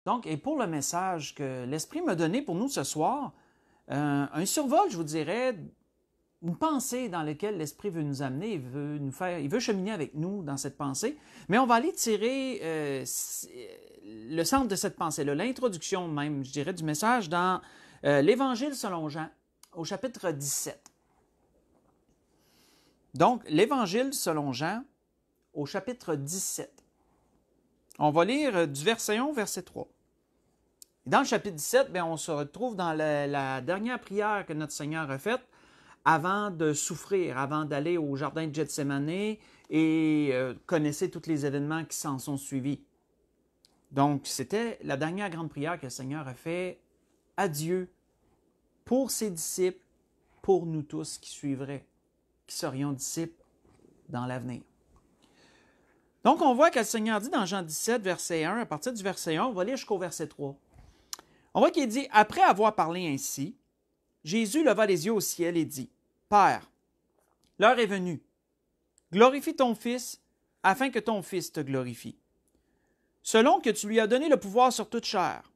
Donc, et pour le message que l'Esprit m'a donné pour nous ce soir, un survol, je vous dirais, une pensée dans laquelle l'Esprit veut nous amener, il veut cheminer avec nous dans cette pensée, mais on va aller tirer le centre de cette pensée-là, l'introduction même, je dirais, du message dans l'Évangile selon Jean, au chapitre 17. Donc, l'Évangile selon Jean, au chapitre 17. On va lire du verset 1 au verset 3. Dans le chapitre 17, bien, on se retrouve dans la dernière prière que notre Seigneur a faite avant de souffrir, avant d'aller au jardin de Gethsémani et connaissez tous les événements qui s'en sont suivis. Donc, c'était la dernière grande prière que le Seigneur a fait à Dieu pour ses disciples, pour nous tous qui suivraient, qui serions disciples dans l'avenir. Donc, on voit que le Seigneur dit dans Jean 17, verset 1, à partir du verset 1, on va lire jusqu'au verset 3. On voit qu'il dit, « Après avoir parlé ainsi, Jésus leva les yeux au ciel et dit, « Père, l'heure est venue. Glorifie ton Fils, afin que ton Fils te glorifie. Selon que tu lui as donné le pouvoir sur toute chair,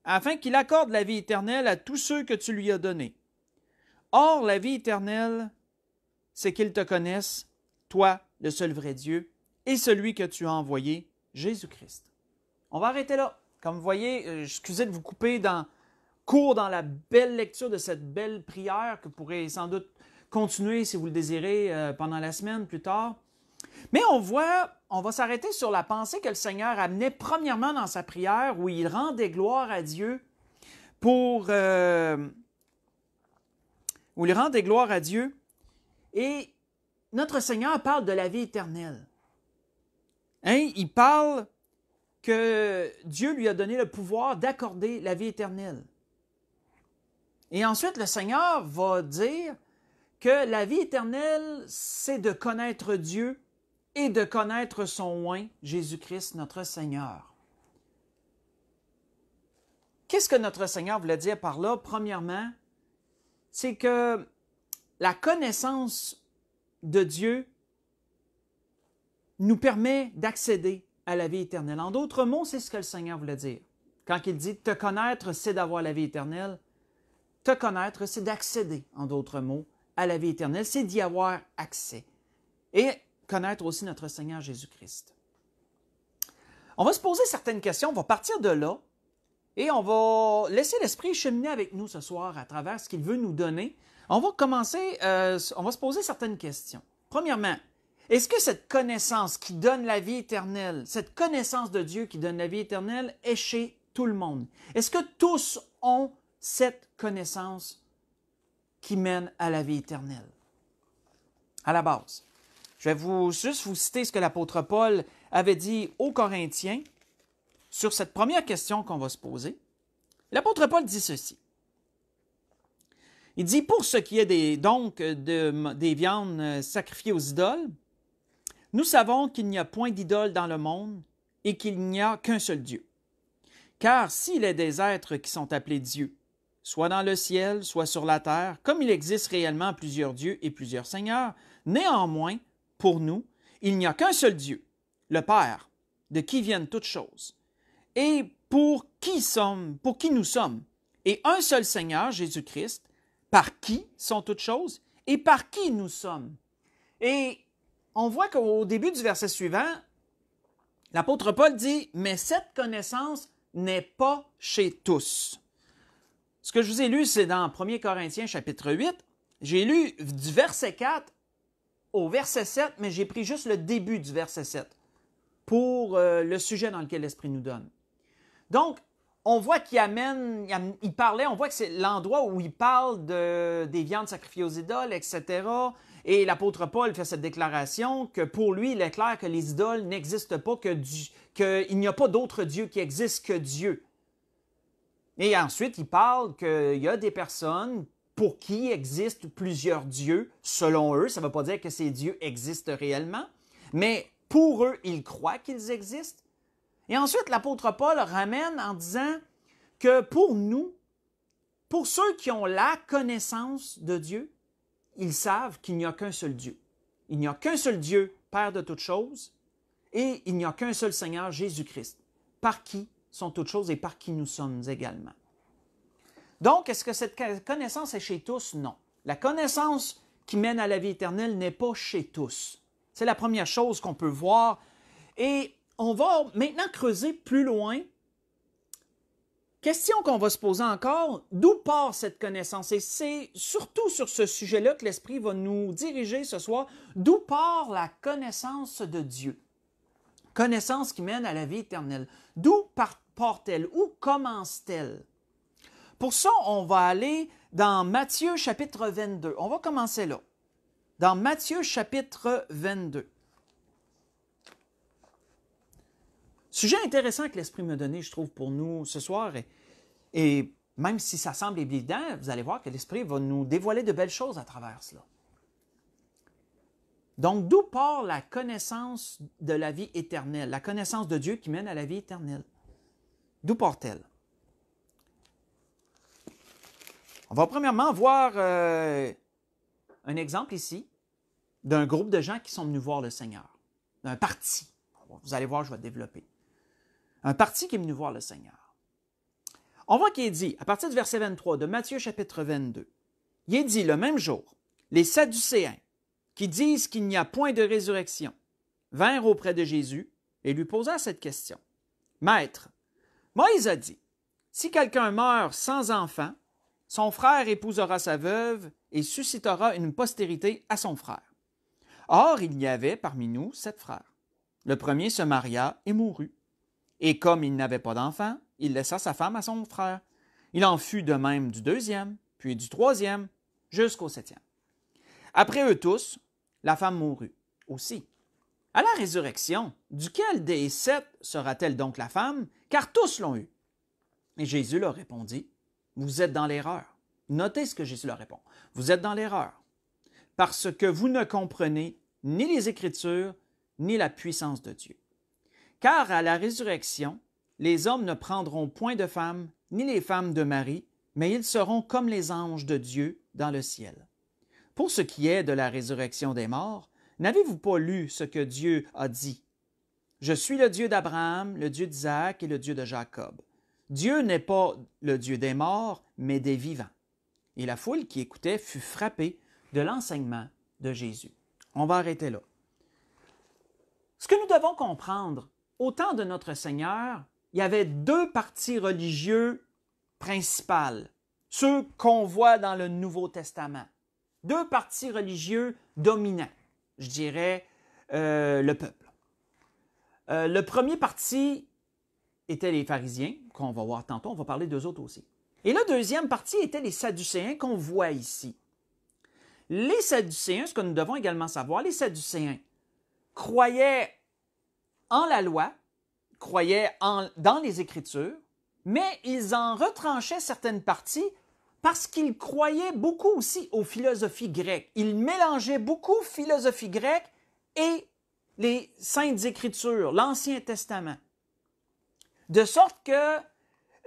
afin qu'il accorde la vie éternelle à tous ceux que tu lui as donnés. Or, la vie éternelle, c'est qu'ils te connaissent, toi, le seul vrai Dieu, et celui que tu as envoyé, Jésus-Christ. » On va arrêter là. Comme vous voyez, excusez de vous couper court dans la belle lecture de cette belle prière que vous pourrez sans doute continuer si vous le désirez pendant la semaine plus tard. Mais on va s'arrêter sur la pensée que le Seigneur amenait premièrement dans sa prière où il rendait gloire à Dieu et notre Seigneur parle de la vie éternelle. Hein? Il parle que Dieu lui a donné le pouvoir d'accorder la vie éternelle. Et ensuite, le Seigneur va dire que la vie éternelle, c'est de connaître Dieu et de connaître son oint, Jésus-Christ, notre Seigneur. Qu'est-ce que notre Seigneur voulait dire par là? Premièrement, c'est que la connaissance de Dieu nous permet d'accéder à la vie éternelle. En d'autres mots, c'est ce que le Seigneur voulait dire. Quand il dit « te connaître, c'est d'avoir la vie éternelle », te connaître, c'est d'accéder, en d'autres mots, à la vie éternelle, c'est d'y avoir accès. Et connaître aussi notre Seigneur Jésus-Christ. On va se poser certaines questions, on va partir de là, et on va laisser l'Esprit cheminer avec nous ce soir à travers ce qu'il veut nous donner. On va se poser certaines questions. Premièrement, est-ce que cette connaissance qui donne la vie éternelle, cette connaissance de Dieu qui donne la vie éternelle est chez tout le monde? Est-ce que tous ont cette connaissance qui mène à la vie éternelle? À la base, je vais juste vous citer ce que l'apôtre Paul avait dit aux Corinthiens sur cette première question qu'on va se poser. L'apôtre Paul dit ceci. Il dit, pour ce qui est des viandes sacrifiées aux idoles, nous savons qu'il n'y a point d'idole dans le monde et qu'il n'y a qu'un seul Dieu. Car s'il est des êtres qui sont appelés dieux, soit dans le ciel, soit sur la terre, comme il existe réellement plusieurs dieux et plusieurs seigneurs, néanmoins, pour nous, il n'y a qu'un seul Dieu, le Père, de qui viennent toutes choses, et pour qui nous sommes, et un seul Seigneur, Jésus-Christ, par qui sont toutes choses, et par qui nous sommes. Et on voit qu'au début du verset suivant, l'apôtre Paul dit « Mais cette connaissance n'est pas chez tous. » Ce que je vous ai lu, c'est dans 1 Corinthiens chapitre 8. J'ai lu du verset 4 au verset 7, mais j'ai pris juste le début du verset 7 pour le sujet dans lequel l'Esprit nous donne. Donc, on voit on voit que c'est l'endroit où il parle des viandes sacrifiées aux idoles, etc. Et l'apôtre Paul fait cette déclaration que pour lui, il est clair que les idoles n'existent pas, qu'il n'y a pas d'autre Dieu qui existe que Dieu. Et ensuite, il parle qu'il y a des personnes pour qui existent plusieurs dieux, selon eux. Ça ne veut pas dire que ces dieux existent réellement, mais pour eux, ils croient qu'ils existent. Et ensuite, l'apôtre Paul ramène en disant que pour nous, pour ceux qui ont la connaissance de Dieu, ils savent qu'il n'y a qu'un seul Dieu. Il n'y a qu'un seul Dieu, Père de toutes choses, et il n'y a qu'un seul Seigneur, Jésus-Christ, par qui sont toutes choses et par qui nous sommes également. Donc, est-ce que cette connaissance est chez tous? Non. La connaissance qui mène à la vie éternelle n'est pas chez tous. C'est la première chose qu'on peut voir. Et on va maintenant creuser plus loin. Question qu'on va se poser encore, d'où part cette connaissance? Et c'est surtout sur ce sujet-là que l'Esprit va nous diriger ce soir. D'où part la connaissance de Dieu? Connaissance qui mène à la vie éternelle. D'où part-elle? Où commence-t-elle? Pour ça, on va aller dans Matthieu chapitre 22. On va commencer là. Dans Matthieu chapitre 22. Sujet intéressant que l'Esprit m'a donné, je trouve, pour nous ce soir. Et même si ça semble évident, vous allez voir que l'Esprit va nous dévoiler de belles choses à travers cela. Donc, d'où part la connaissance de la vie éternelle, la connaissance de Dieu qui mène à la vie éternelle? D'où part-elle? On va premièrement voir un exemple ici d'un groupe de gens qui sont venus voir le Seigneur, d'un parti. Vous allez voir, je vais développer. Un parti qui est venu voir le Seigneur. On voit qu'il est dit, à partir du verset 23 de Matthieu chapitre 22, il est dit le même jour, les Sadducéens, qui disent qu'il n'y a point de résurrection, vinrent auprès de Jésus et lui posèrent cette question. Maître, Moïse a dit, si quelqu'un meurt sans enfant, son frère épousera sa veuve et suscitera une postérité à son frère. Or, il y avait parmi nous 7 frères. Le premier se maria et mourut. Et comme il n'avait pas d'enfant, il laissa sa femme à son frère. Il en fut de même du deuxième, puis du troisième, jusqu'au 7e. Après eux tous, la femme mourut aussi. À la résurrection, duquel des 7 sera-t-elle donc la femme? Car tous l'ont eue. Et Jésus leur répondit, vous êtes dans l'erreur. Notez ce que Jésus leur répond. Vous êtes dans l'erreur, parce que vous ne comprenez ni les Écritures, ni la puissance de Dieu. Car à la résurrection, les hommes ne prendront point de femmes, ni les femmes de Marie, mais ils seront comme les anges de Dieu dans le ciel. Pour ce qui est de la résurrection des morts, n'avez-vous pas lu ce que Dieu a dit? Je suis le Dieu d'Abraham, le Dieu d'Isaac et le Dieu de Jacob. Dieu n'est pas le Dieu des morts, mais des vivants. Et la foule qui écoutait fut frappée de l'enseignement de Jésus. On va arrêter là. Ce que nous devons comprendre, au temps de notre Seigneur, il y avait 2 partis religieux principaux, ceux qu'on voit dans le Nouveau Testament. 2 partis religieux dominants, je dirais, le peuple. Le premier parti étaient les pharisiens, qu'on va voir tantôt, on va parler d'eux autres aussi. Et le deuxième parti était les Sadducéens qu'on voit ici. Les Sadducéens, ce que nous devons également savoir, les Sadducéens croyaient en la loi, croyaient dans les Écritures, mais ils en retranchaient certaines parties parce qu'ils croyaient beaucoup aussi aux philosophies grecques. Ils mélangeaient beaucoup philosophie grecque et les Saintes Écritures, l'Ancien Testament. De sorte que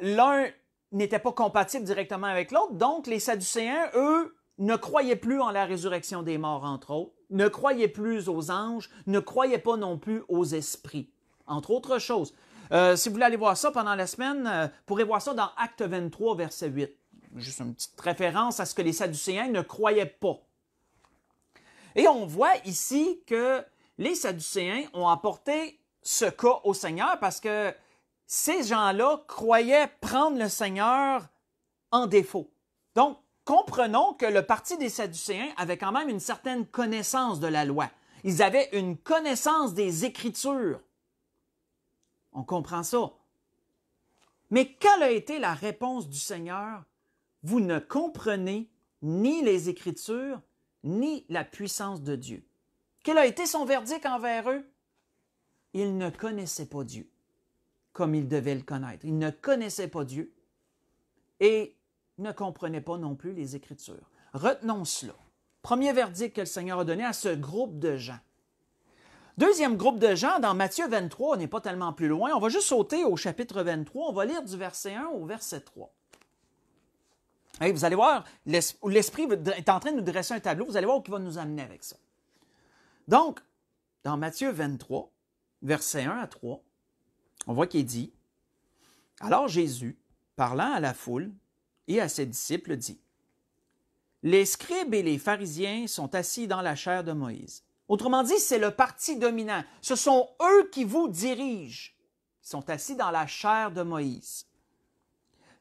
l'un n'était pas compatible directement avec l'autre, donc les Sadducéens, eux, ne croyaient plus en la résurrection des morts, entre autres, ne croyaient plus aux anges, ne croyaient pas non plus aux esprits, entre autres choses. Si vous voulez aller voir ça pendant la semaine, vous pourrez voir ça dans Acte 23, verset 8. Juste une petite référence à ce que les Sadducéens ne croyaient pas. Et on voit ici que les Sadducéens ont apporté ce cas au Seigneur parce que ces gens-là croyaient prendre le Seigneur en défaut. Donc, comprenons que le parti des Sadducéens avait quand même une certaine connaissance de la loi. Ils avaient une connaissance des Écritures. On comprend ça. Mais quelle a été la réponse du Seigneur? Vous ne comprenez ni les Écritures, ni la puissance de Dieu. Quel a été son verdict envers eux? Ils ne connaissaient pas Dieu comme ils devaient le connaître. Ils ne connaissaient pas Dieu et ne comprenaient pas non plus les Écritures. Retenons cela. Premier verdict que le Seigneur a donné à ce groupe de gens. Deuxième groupe de gens, dans Matthieu 23, on n'est pas tellement plus loin. On va juste sauter au chapitre 23. On va lire du verset 1 au verset 3. Et vous allez voir, l'Esprit est en train de nous dresser un tableau. Vous allez voir où il va nous amener avec ça. Donc, dans Matthieu 23, versets 1 à 3, on voit qu'il est dit, Alors Jésus, parlant à la foule et à ses disciples, dit, « Les scribes et les pharisiens sont assis dans la chaire de Moïse. » Autrement dit, c'est le parti dominant. Ce sont eux qui vous dirigent. Ils sont assis dans la chaire de Moïse.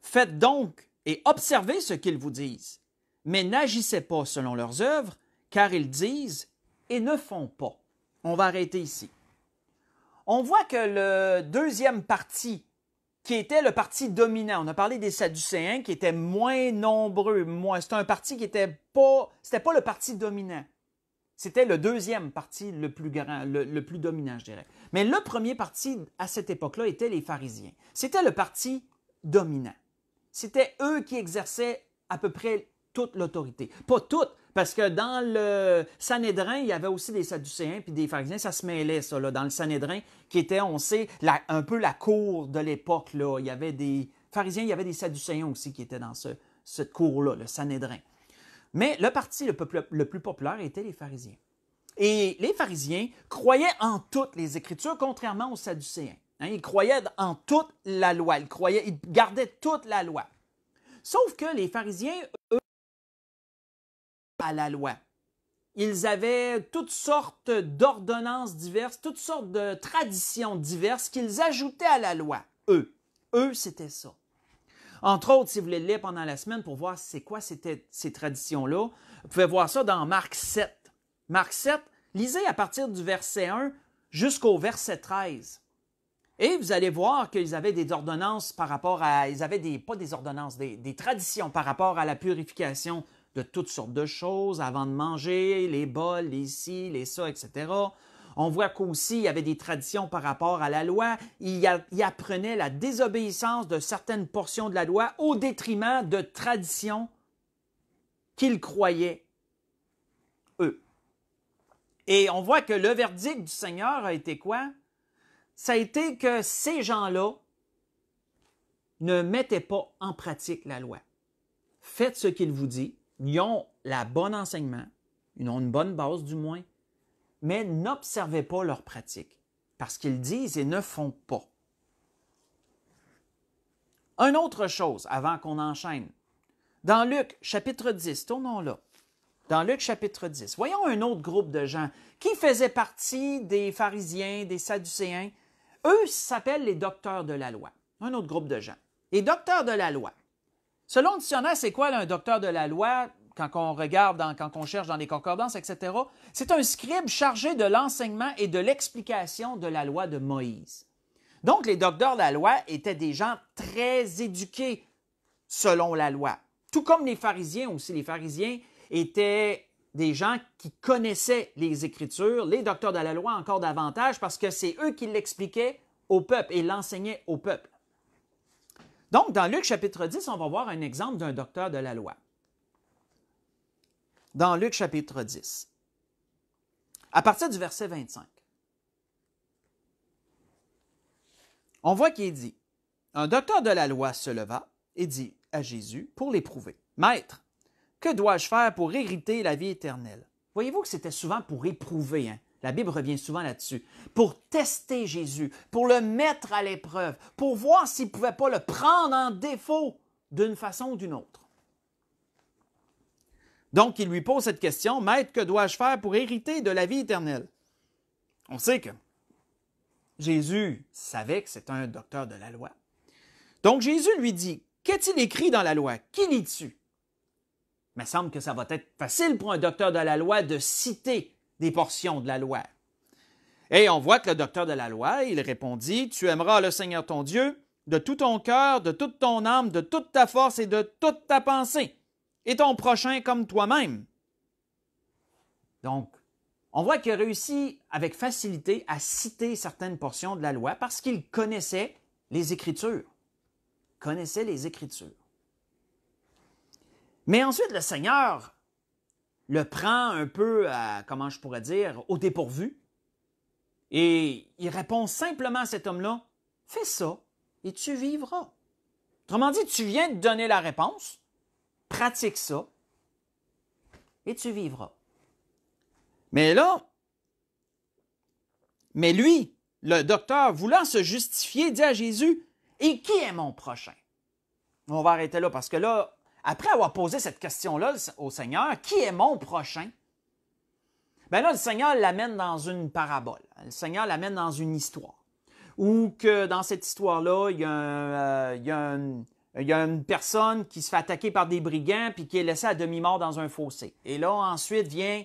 Faites donc et observez ce qu'ils vous disent, mais n'agissez pas selon leurs œuvres, car ils disent et ne font pas. On va arrêter ici. On voit que le deuxième parti, qui était le parti dominant, on a parlé des Sadducéens qui étaient moins nombreux, c'était un parti qui n'était pas, c'était pas le parti dominant. C'était le deuxième parti le plus grand, le plus dominant, je dirais. Mais le premier parti à cette époque-là était les pharisiens. C'était le parti dominant. C'était eux qui exerçaient à peu près toute l'autorité. Pas toute, parce que dans le Sanhédrin, il y avait aussi des Sadducéens puis des pharisiens, ça se mêlait, ça, là, dans le Sanhédrin, qui était, on sait, un peu la cour de l'époque, là. Il y avait des pharisiens, il y avait des Sadducéens aussi qui étaient dans cette cour-là, le Sanhédrin. Mais le parti le plus populaire était les pharisiens. Et les pharisiens croyaient en toutes les Écritures, contrairement aux Sadducéens. Ils croyaient en toute la loi. Ils gardaient toute la loi. Sauf que les pharisiens, eux, à la loi. Ils avaient toutes sortes d'ordonnances diverses, toutes sortes de traditions diverses qu'ils ajoutaient à la loi. Eux, c'était ça. Entre autres, si vous voulez le lire pendant la semaine pour voir c'est quoi ces traditions-là, vous pouvez voir ça dans Marc 7. Marc 7, lisez à partir du verset 1 jusqu'au verset 13. Et vous allez voir qu'ils avaient des ordonnances par rapport à... Ils avaient pas des ordonnances, des traditions par rapport à la purification de toutes sortes de choses avant de manger, les bols, les ci, les ça, etc. On voit qu'aussi, il y avait des traditions par rapport à la loi. Il apprenait la désobéissance de certaines portions de la loi au détriment de traditions qu'ils croyaient, eux. Et on voit que le verdict du Seigneur a été quoi? Ça a été que ces gens-là ne mettaient pas en pratique la loi. Faites ce qu'il vous dit. Ils ont le bon enseignement. Ils ont une bonne base, du moins. Mais n'observez pas leur pratique, parce qu'ils disent et ne font pas. Une autre chose, avant qu'on enchaîne. Dans Luc, chapitre 10, tournons là. Dans Luc, chapitre 10, voyons un autre groupe de gens qui faisaient partie des pharisiens, des sadducéens. Eux s'appellent les docteurs de la loi. Un autre groupe de gens. Les docteurs de la loi. Selon le dictionnaire, c'est quoi là, un docteur de la loi? Quand on regarde, quand on cherche dans les concordances, etc., c'est un scribe chargé de l'enseignement et de l'explication de la loi de Moïse. Donc, les docteurs de la loi étaient des gens très éduqués selon la loi. Tout comme les pharisiens aussi. Les pharisiens étaient des gens qui connaissaient les Écritures. Les docteurs de la loi encore davantage parce que c'est eux qui l'expliquaient au peuple et l'enseignaient au peuple. Donc, dans Luc chapitre 10, on va voir un exemple d'un docteur de la loi. Dans Luc chapitre 10, à partir du verset 25, on voit qu'il est dit, « Un docteur de la loi se leva et dit à Jésus pour l'éprouver, « Maître, que dois-je faire pour hériter la vie éternelle? » Voyez-vous que c'était souvent pour éprouver, hein? La Bible revient souvent là-dessus, pour tester Jésus, pour le mettre à l'épreuve, pour voir s'il ne pouvait pas le prendre en défaut d'une façon ou d'une autre. Donc, il lui pose cette question, « Maître, que dois-je faire pour hériter de la vie éternelle? » On sait que Jésus savait que c'était un docteur de la loi. Donc, Jésus lui dit, « Qu'est-il écrit dans la loi? Qui lis-tu? » Il me semble que ça va être facile pour un docteur de la loi de citer des portions de la loi. Et on voit que le docteur de la loi, il répondit, « Tu aimeras le Seigneur ton Dieu de tout ton cœur, de toute ton âme, de toute ta force et de toute ta pensée. Et ton prochain comme toi-même. » Donc, on voit qu'il a réussi avec facilité à citer certaines portions de la loi parce qu'il connaissait les Écritures. Connaissait les Écritures. Mais ensuite, le Seigneur le prend un peu, comment je pourrais dire, au dépourvu. Et il répond simplement à cet homme-là, « Fais ça et tu vivras. » Autrement dit, tu viens de donner la réponse. Pratique ça et tu vivras. Mais lui, le docteur, voulant se justifier, dit à Jésus, Et qui est mon prochain? On va arrêter là parce que là, après avoir posé cette question-là au Seigneur, qui est mon prochain? Bien là, le Seigneur l'amène dans une parabole. Le Seigneur l'amène dans une histoire. Ou que dans cette histoire-là, il y a une personne qui se fait attaquer par des brigands puis qui est laissée à demi-mort dans un fossé. Et là, ensuite, vient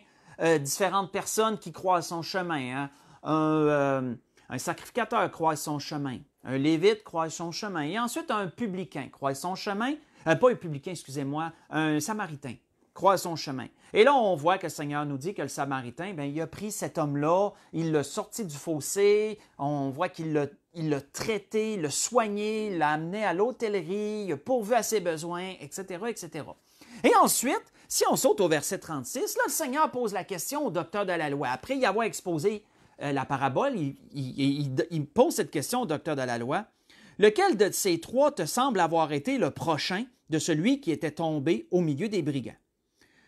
différentes personnes qui croisent son chemin. Hein. Un sacrificateur croise son chemin. Un lévite croise son chemin. Et ensuite, un publicain croise son chemin. Pas un publicain, excusez-moi, un samaritain croise son chemin. Et là, on voit que le Seigneur nous dit que le samaritain, bien, il a pris cet homme-là, il l'a sorti du fossé, on voit qu'il l'a traité, l'a soigné, l'a amené à l'hôtellerie, il a pourvu à ses besoins, etc., etc. Et ensuite, si on saute au verset 36, là, le Seigneur pose la question au docteur de la loi. Après y avoir exposé la parabole, il pose cette question au docteur de la loi. Lequel de ces trois te semble avoir été le prochain de celui qui était tombé au milieu des brigands?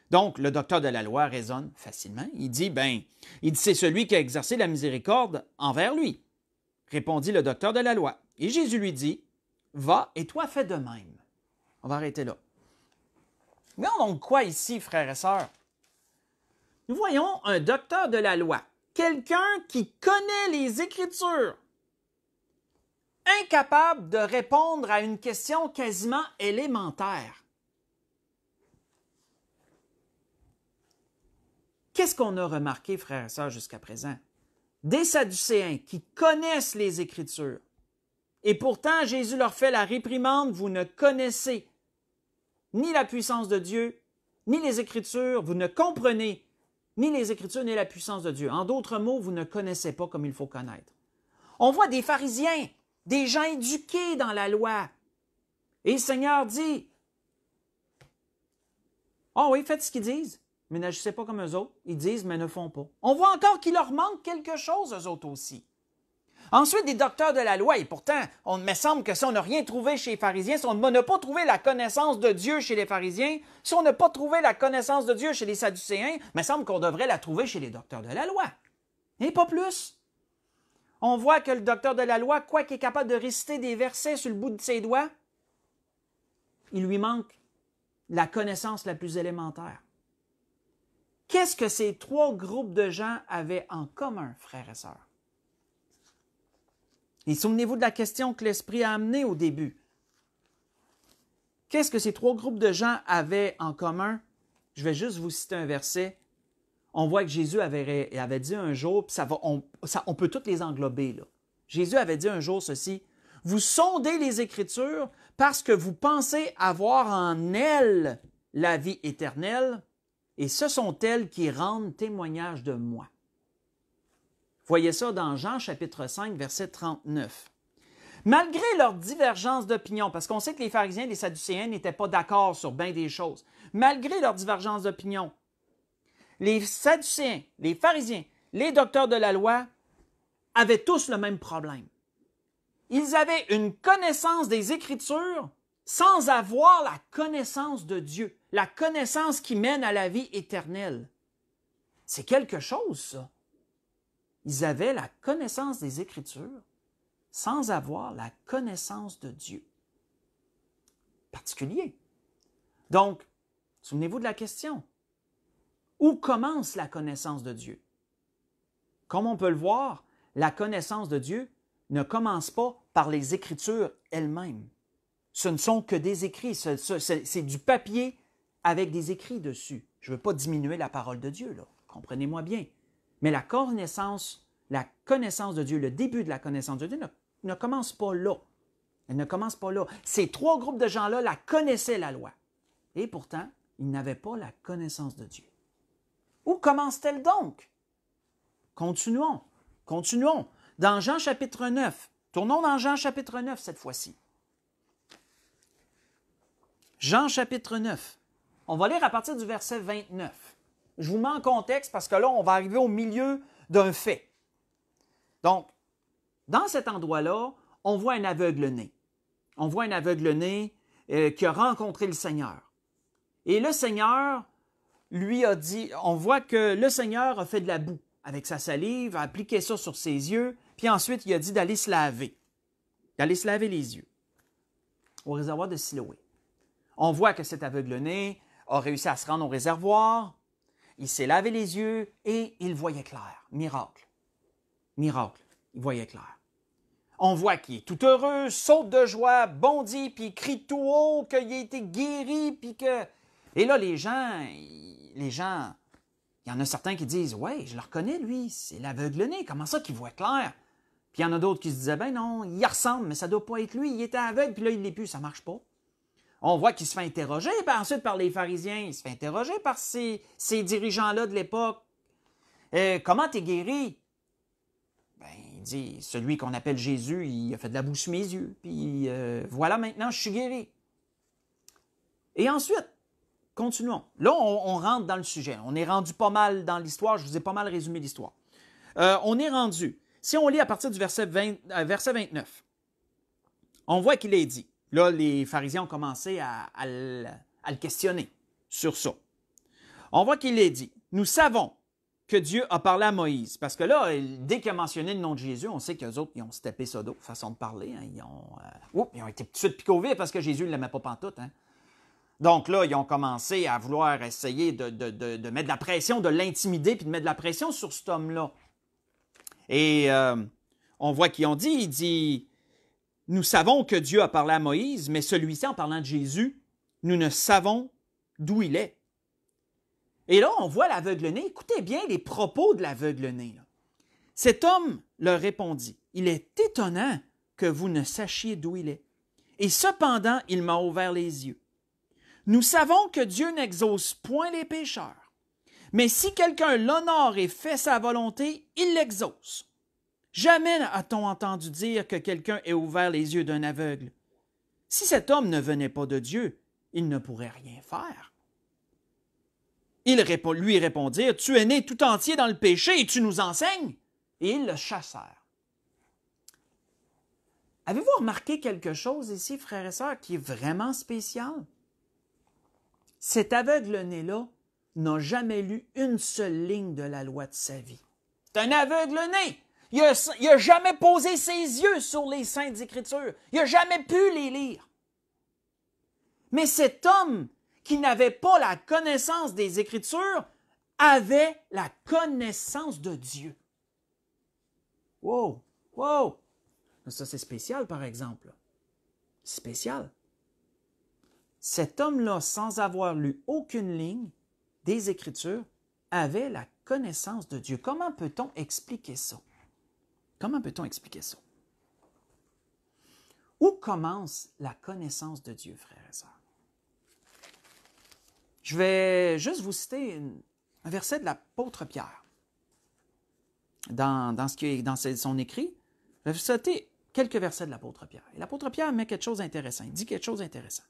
Donc, le docteur de la loi raisonne facilement. Il dit, c'est celui qui a exercé la miséricorde envers lui. Répondit le docteur de la loi. Et Jésus lui dit, va et toi fais de même. On va arrêter là. Mais donc quoi ici, frères et sœurs? Nous voyons un docteur de la loi, quelqu'un qui connaît les Écritures, incapable de répondre à une question quasiment élémentaire. Qu'est-ce qu'on a remarqué, frères et sœurs, jusqu'à présent? Des Sadducéens qui connaissent les Écritures. Et pourtant, Jésus leur fait la réprimande, vous ne connaissez ni la puissance de Dieu, ni les Écritures, vous ne comprenez ni les Écritures, ni la puissance de Dieu. En d'autres mots, vous ne connaissez pas comme il faut connaître. On voit des pharisiens, des gens éduqués dans la loi. Et le Seigneur dit, « Ah oui, faites ce qu'ils disent. » Mais n'agissez pas comme eux autres. Ils disent, mais ne font pas. On voit encore qu'il leur manque quelque chose, eux autres aussi. Ensuite, des docteurs de la loi. Et pourtant, on me semble que si on n'a rien trouvé chez les pharisiens, si on n'a pas trouvé la connaissance de Dieu chez les pharisiens, si on n'a pas trouvé la connaissance de Dieu chez les Sadducéens, il me semble qu'on devrait la trouver chez les docteurs de la loi. Et pas plus. On voit que le docteur de la loi, quoi qu'il est capable de réciter des versets sur le bout de ses doigts, il lui manque la connaissance la plus élémentaire. Qu'est-ce que ces trois groupes de gens avaient en commun, frères et sœurs? Et souvenez-vous de la question que l'Esprit a amenée au début. Qu'est-ce que ces trois groupes de gens avaient en commun? Je vais juste vous citer un verset. On voit que Jésus avait dit un jour, puis on peut toutes les englober, là. Jésus avait dit un jour ceci, « Vous sondez les Écritures parce que vous pensez avoir en elles la vie éternelle, et ce sont elles qui rendent témoignage de moi. » Voyez ça dans Jean chapitre 5, verset 39. Malgré leur divergence d'opinion, parce qu'on sait que les pharisiens et les sadducéens n'étaient pas d'accord sur bien des choses, malgré leur divergence d'opinion, les sadducéens, les pharisiens, les docteurs de la loi avaient tous le même problème. Ils avaient une connaissance des Écritures sans avoir la connaissance de Dieu, la connaissance qui mène à la vie éternelle. C'est quelque chose, ça. Ils avaient la connaissance des Écritures sans avoir la connaissance de Dieu. Particulier. Donc, souvenez-vous de la question. Où commence la connaissance de Dieu? Comme on peut le voir, la connaissance de Dieu ne commence pas par les Écritures elles-mêmes. Ce ne sont que des écrits, c'est du papier avec des écrits dessus. Je ne veux pas diminuer la parole de Dieu, là. Comprenez-moi bien. Mais la connaissance de Dieu, le début de la connaissance de Dieu ne commence pas là. Elle ne commence pas là. Ces trois groupes de gens-là la connaissaient, la loi. Et pourtant, ils n'avaient pas la connaissance de Dieu. Où commence-t-elle donc? Continuons. Dans Jean chapitre 9. Tournons dans Jean chapitre 9 cette fois-ci. Jean chapitre 9. On va lire à partir du verset 29. Je vous mets en contexte parce que là, on va arriver au milieu d'un fait. Donc, dans cet endroit-là, on voit un aveugle-né. On voit un aveugle-né qui a rencontré le Seigneur. Et le Seigneur lui a dit, on voit que le Seigneur a fait de la boue avec sa salive, a appliqué ça sur ses yeux, puis ensuite il a dit d'aller se laver les yeux. au réservoir de Siloé. On voit que cet aveugle-né a réussi à se rendre au réservoir, il s'est lavé les yeux et il voyait clair. Miracle. Miracle. Il voyait clair. On voit qu'il est tout heureux, saute de joie, bondit, puis crie tout haut qu'il a été guéri, puis que... Et là, les gens, il y en a certains qui disent « Ouais, je le reconnais, lui, c'est l'aveugle-né, comment ça qu'il voit clair? » Puis il y en a d'autres qui se disaient « Ben non, il y ressemble, mais ça doit pas être lui, il était aveugle, puis là, il l'est plus, ça marche pas. » On voit qu'il se fait interroger, puis ensuite par les pharisiens, il se fait interroger par ces dirigeants-là de l'époque. « Comment t'es guéri? » Ben, il dit « Celui qu'on appelle Jésus, il a fait de la boue sur mes yeux, puis voilà, maintenant, je suis guéri. » Et ensuite, continuons. Là, on rentre dans le sujet. On est rendu pas mal dans l'histoire. Je vous ai pas mal résumé l'histoire. On est rendu. Si on lit à partir du verset 29, on voit qu'il est dit. Là, les pharisiens ont commencé à le questionner sur ça. On voit qu'il est dit. Nous savons que Dieu a parlé à Moïse. Parce que là, dès qu'il a mentionné le nom de Jésus, on sait qu'eux autres, ils ont se tapé ça d'eau, façon de parler. Hein. Ils ont été tout de suite piqués au vif parce que Jésus ne l'aimait pas pantoute. Hein. Donc là, ils ont commencé à vouloir essayer de mettre de la pression, de l'intimider, puis de mettre de la pression sur cet homme-là. Et on voit qu'ils ont dit, il dit, nous savons que Dieu a parlé à Moïse, mais celui-ci, en parlant de Jésus, nous ne savons d'où il est. Et là, on voit l'aveugle-né. Écoutez bien les propos de l'aveugle-né. Cet homme leur répondit, il est étonnant que vous ne sachiez d'où il est. Et cependant, il m'a ouvert les yeux. Nous savons que Dieu n'exauce point les pécheurs. Mais si quelqu'un l'honore et fait sa volonté, il l'exauce. Jamais a-t-on entendu dire que quelqu'un ait ouvert les yeux d'un aveugle. Si cet homme ne venait pas de Dieu, il ne pourrait rien faire. Ils lui répondirent, « Tu es né tout entier dans le péché et tu nous enseignes. » Et ils le chassèrent. Avez-vous remarqué quelque chose ici, frères et sœurs, qui est vraiment spécial? Cet aveugle-né-là n'a jamais lu une seule ligne de la loi de sa vie. C'est un aveugle-né. Il n'a jamais posé ses yeux sur les Saintes Écritures. Il n'a jamais pu les lire. Mais cet homme qui n'avait pas la connaissance des Écritures avait la connaissance de Dieu. Wow! Wow! Ça, c'est spécial, par exemple. Spécial. Cet homme-là, sans avoir lu aucune ligne des Écritures, avait la connaissance de Dieu. Comment peut-on expliquer ça? Comment peut-on expliquer ça? Où commence la connaissance de Dieu, frères et sœurs? Je vais juste vous citer un verset de l'apôtre Pierre. Dans son écrit, je vais vous citer quelques versets de l'apôtre Pierre. Et l'apôtre Pierre met quelque chose d'intéressant. Il dit quelque chose d'intéressant.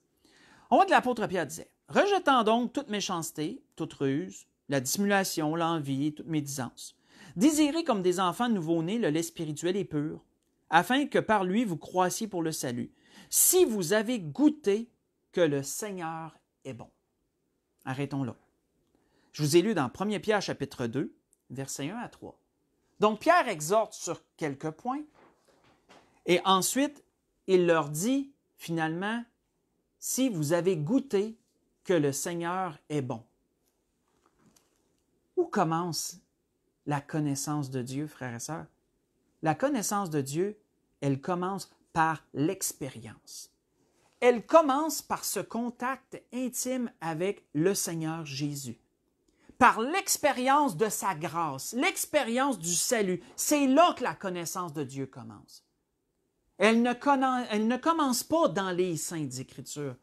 On voit que l'apôtre Pierre disait, « Rejetant donc toute méchanceté, toute ruse, la dissimulation, l'envie, toute médisance. Désirez comme des enfants nouveau-nés le lait spirituel et pur, afin que par lui vous croissiez pour le salut, si vous avez goûté que le Seigneur est bon. » Arrêtons là. Je vous ai lu dans 1 Pierre chapitre 2, versets 1 à 3. Donc Pierre exhorte sur quelques points, et ensuite il leur dit finalement, si vous avez goûté que le Seigneur est bon. Où commence la connaissance de Dieu, frères et sœurs? La connaissance de Dieu, elle commence par l'expérience. Elle commence par ce contact intime avec le Seigneur Jésus. Par l'expérience de sa grâce, l'expérience du salut. C'est là que la connaissance de Dieu commence. Elle ne commence pas dans les Saintes Écritures.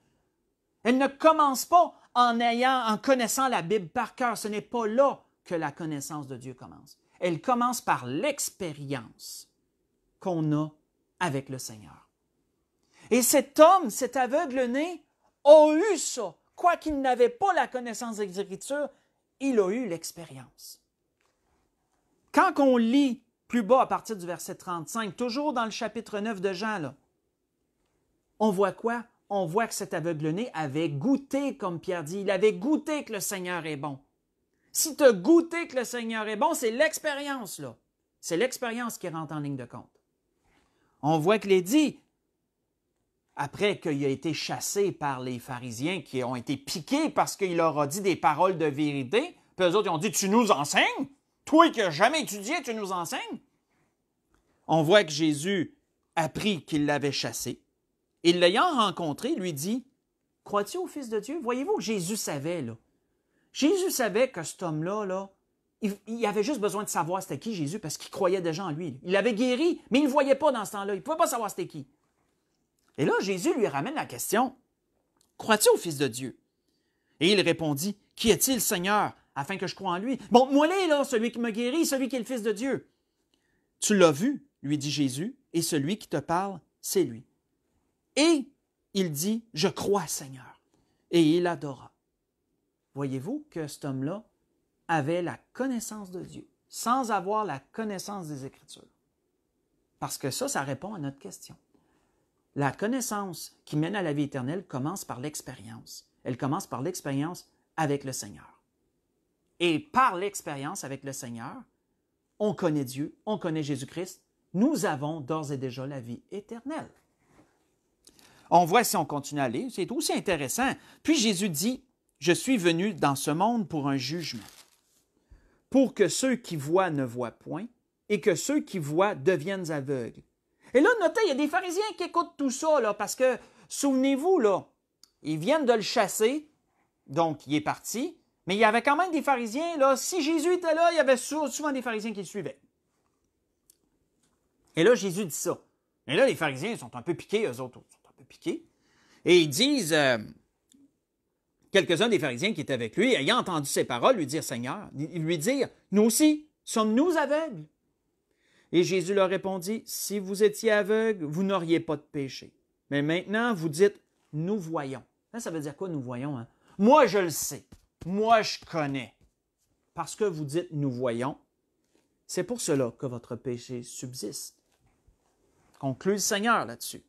Elle ne commence pas en connaissant la Bible par cœur. Ce n'est pas là que la connaissance de Dieu commence. Elle commence par l'expérience qu'on a avec le Seigneur. Et cet homme, cet aveugle-né, a eu ça. Quoiqu'il n'avait pas la connaissance des Écritures, il a eu l'expérience. Quand on lit plus bas à partir du verset 35, toujours dans le chapitre 9 de Jean, là, on voit quoi? On voit que cet aveugle-né avait goûté, comme Pierre dit, il avait goûté que le Seigneur est bon. Si tu as goûté que le Seigneur est bon, c'est l'expérience, là. C'est l'expérience qui rentre en ligne de compte. On voit qu'il est dit, après qu'il a été chassé par les pharisiens qui ont été piqués parce qu'il leur a dit des paroles de vérité, puis eux autres ils ont dit « Tu nous enseignes? Toi qui n'as jamais étudié, tu nous enseignes? » On voit que Jésus apprit qu'il l'avait chassé. Et l'ayant rencontré, lui dit « Crois-tu au Fils de Dieu? » Voyez-vous que Jésus savait, là. Jésus savait que cet homme-là, là, il avait juste besoin de savoir c'était qui Jésus parce qu'il croyait déjà en lui. Il l'avait guéri, mais il ne le voyait pas dans ce temps-là. Il ne pouvait pas savoir c'était qui. Et là, Jésus lui ramène la question « Crois-tu au Fils de Dieu? » Et il répondit « Qui est-il, Seigneur, afin que je croie en lui? » « Bon, moi là, celui qui m'a guéri, celui qui est le Fils de Dieu. »« Tu l'as vu, lui dit Jésus, et celui qui te parle, c'est lui. » Et il dit « Je crois, Seigneur. » Et il adora. Voyez-vous que cet homme-là avait la connaissance de Dieu, sans avoir la connaissance des Écritures. Parce que ça répond à notre question. La connaissance qui mène à la vie éternelle commence par l'expérience. Elle commence par l'expérience avec le Seigneur. Et par l'expérience avec le Seigneur, on connaît Dieu, on connaît Jésus-Christ. Nous avons d'ores et déjà la vie éternelle. On voit si on continue à aller, c'est aussi intéressant. Puis Jésus dit, « Je suis venu dans ce monde pour un jugement, pour que ceux qui voient ne voient point, et que ceux qui voient deviennent aveugles. » Et là, notez, il y a des pharisiens qui écoutent tout ça, là, parce que, souvenez-vous, là, ils viennent de le chasser, donc il est parti, mais il y avait quand même des pharisiens, là, si Jésus était là, il y avait souvent des pharisiens qui le suivaient. Et là, Jésus dit ça. Et là, les pharisiens sont un peu piqués, eux autres sont un peu piqués, et ils disent, quelques-uns des pharisiens qui étaient avec lui, ayant entendu ces paroles, lui dire, Seigneur, lui dire, nous aussi, sommes-nous aveugles? Et Jésus leur répondit, « Si vous étiez aveugle, vous n'auriez pas de péché. Mais maintenant, vous dites, nous voyons. » Ça veut dire quoi, nous voyons? Hein? Moi, je le sais. Moi, je connais. Parce que vous dites, nous voyons, c'est pour cela que votre péché subsiste. Conclut le Seigneur là-dessus.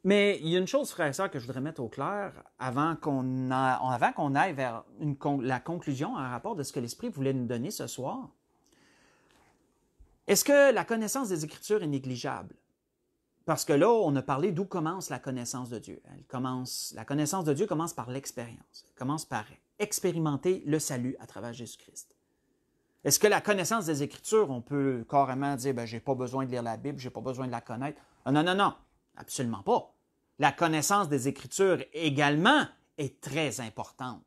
Mais il y a une chose, frères et sœurs, que je voudrais mettre au clair avant qu'on aille vers la conclusion en rapport de ce que l'Esprit voulait nous donner ce soir. Est-ce que la connaissance des Écritures est négligeable? Parce que là, on a parlé d'où commence la connaissance de Dieu. La connaissance de Dieu commence par l'expérience. Elle commence par expérimenter le salut à travers Jésus-Christ. Est-ce que la connaissance des Écritures, on peut carrément dire, je n'ai pas besoin de lire la Bible, je n'ai pas besoin de la connaître? Non, non, non. Absolument pas. La connaissance des Écritures également est très importante.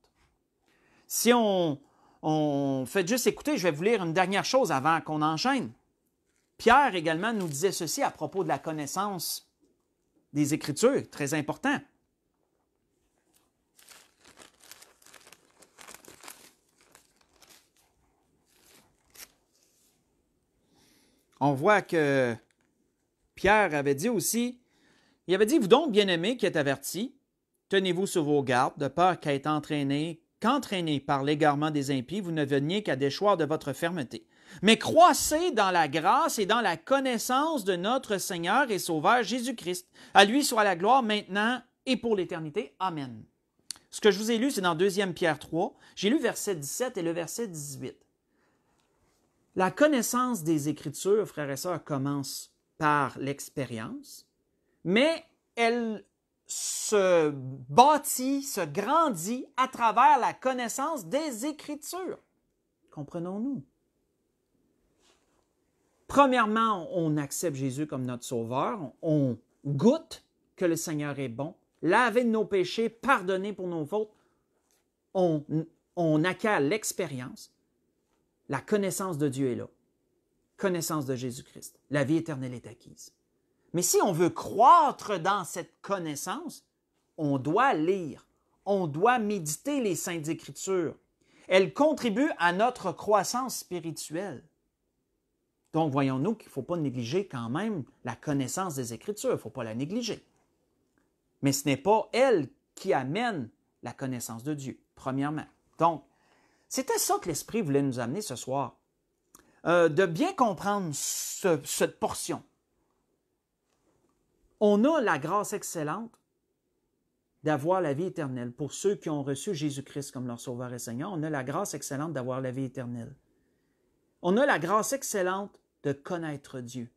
Si on fait juste écouter, je vais vous lire une dernière chose avant qu'on enchaîne. Pierre également nous disait ceci à propos de la connaissance des Écritures, très important. On voit que Pierre avait dit aussi, il avait dit, « Vous donc, bien-aimés qui êtes avertis, tenez-vous sur vos gardes, de peur qu'entraînés par l'égarement des impies, vous ne veniez qu'à déchoir de votre fermeté. Mais croissez dans la grâce et dans la connaissance de notre Seigneur et Sauveur Jésus-Christ. À lui soit la gloire maintenant et pour l'éternité. Amen. » Ce que je vous ai lu, c'est dans 2 Pierre 3. J'ai lu verset 17 et le verset 18. La connaissance des Écritures, frères et sœurs, commence par l'expérience, mais elle se bâtit, se grandit à travers la connaissance des Écritures. Comprenons-nous? Premièrement, on accepte Jésus comme notre Sauveur, on goûte que le Seigneur est bon, lavé de nos péchés, pardonné pour nos fautes, on acquiert l'expérience, la connaissance de Dieu est là, connaissance de Jésus-Christ, la vie éternelle est acquise. Mais si on veut croître dans cette connaissance, on doit lire, on doit méditer les Saintes Écritures. Elles contribuent à notre croissance spirituelle. Donc, voyons-nous qu'il ne faut pas négliger quand même la connaissance des Écritures, il ne faut pas la négliger. Mais ce n'est pas elle qui amène la connaissance de Dieu, premièrement. Donc, c'était ça que l'Esprit voulait nous amener ce soir, de bien comprendre cette portion. On a la grâce excellente d'avoir la vie éternelle. Pour ceux qui ont reçu Jésus-Christ comme leur Sauveur et Seigneur, on a la grâce excellente d'avoir la vie éternelle. On a la grâce excellente de connaître Dieu.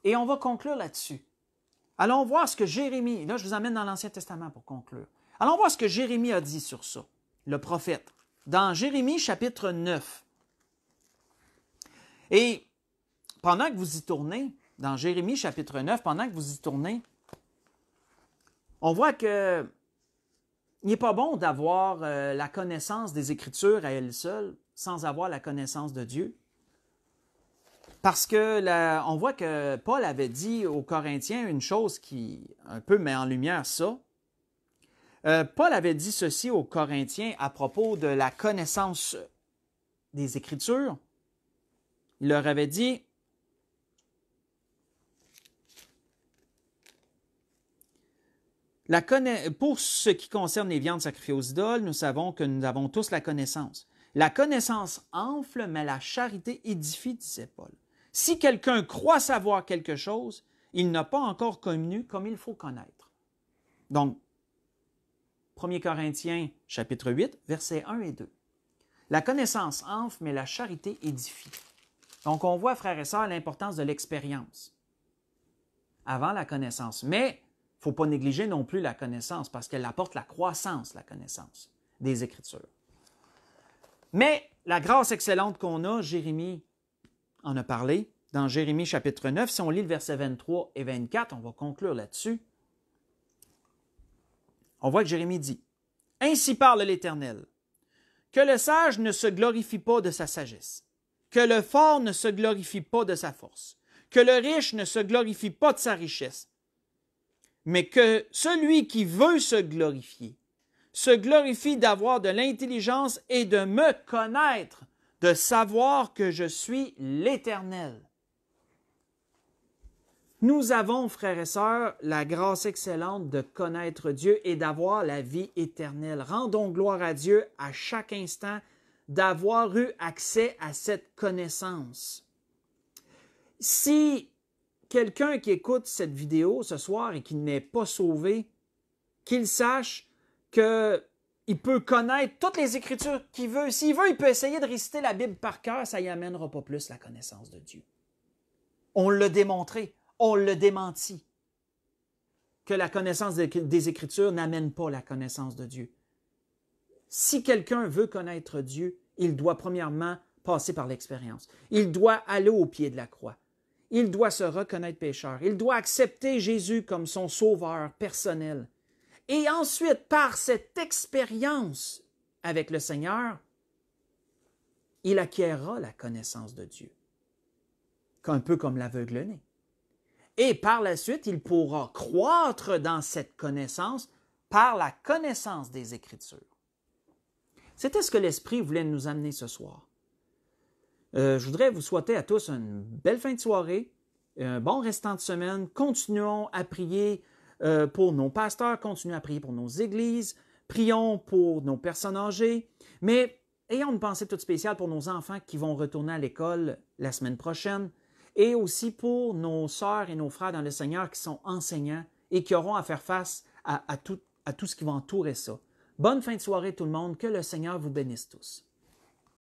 Et on va conclure là-dessus. Allons voir ce que Jérémie, là je vous emmène dans l'Ancien Testament pour conclure. Allons voir ce que Jérémie a dit sur ça, le prophète. Dans Jérémie chapitre 9. Et pendant que vous y tournez, dans Jérémie chapitre 9, pendant que vous y tournez, on voit que il n'est pas bon d'avoir la connaissance des Écritures à elles seules sans avoir la connaissance de Dieu. Parce que on voit que Paul avait dit aux Corinthiens une chose qui un peu met en lumière ça. Paul avait dit ceci aux Corinthiens à propos de la connaissance des Écritures. Il leur avait dit, pour ce qui concerne les viandes sacrifiées aux idoles, nous savons que nous avons tous la connaissance. La connaissance enfle, mais la charité édifie, disait Paul. Si quelqu'un croit savoir quelque chose, il n'a pas encore connu comme il faut connaître. Donc, 1 Corinthiens, chapitre 8, versets 1 et 2. La connaissance enfle, mais la charité édifie. Donc, on voit, frères et sœurs, l'importance de l'expérience avant la connaissance. Mais il ne faut pas négliger non plus la connaissance parce qu'elle apporte la croissance, la connaissance des Écritures. Mais la grâce excellente qu'on a, Jérémie en a parlé, dans Jérémie chapitre 9, si on lit le verset 23 et 24, on va conclure là-dessus. On voit que Jérémie dit, « Ainsi parle l'Éternel, que le sage ne se glorifie pas de sa sagesse, que le fort ne se glorifie pas de sa force, que le riche ne se glorifie pas de sa richesse, mais que celui qui veut se glorifie d'avoir de l'intelligence et de me connaître, de savoir que je suis l'Éternel. » Nous avons, frères et sœurs, la grâce excellente de connaître Dieu et d'avoir la vie éternelle. Rendons gloire à Dieu à chaque instant d'avoir eu accès à cette connaissance. Si quelqu'un qui écoute cette vidéo ce soir et qui n'est pas sauvé, qu'il sache qu'il peut connaître toutes les Écritures qu'il veut. S'il veut, il peut essayer de réciter la Bible par cœur, ça y amènera pas plus la connaissance de Dieu. On l'a démontré. On le démentit, que la connaissance des Écritures n'amène pas la connaissance de Dieu. Si quelqu'un veut connaître Dieu, il doit premièrement passer par l'expérience. Il doit aller au pied de la croix. Il doit se reconnaître pécheur. Il doit accepter Jésus comme son sauveur personnel. Et ensuite, par cette expérience avec le Seigneur, il acquérera la connaissance de Dieu, un peu comme l'aveugle-né. Et par la suite, il pourra croître dans cette connaissance par la connaissance des Écritures. C'était ce que l'Esprit voulait nous amener ce soir. Je voudrais vous souhaiter à tous une belle fin de soirée, un bon restant de semaine. Continuons à prier pour nos pasteurs, continuons à prier pour nos églises, prions pour nos personnes âgées, mais ayons une pensée toute spéciale pour nos enfants qui vont retourner à l'école la semaine prochaine, et aussi pour nos sœurs et nos frères dans le Seigneur qui sont enseignants et qui auront à faire face à tout ce qui va entourer ça. Bonne fin de soirée tout le monde, que le Seigneur vous bénisse tous.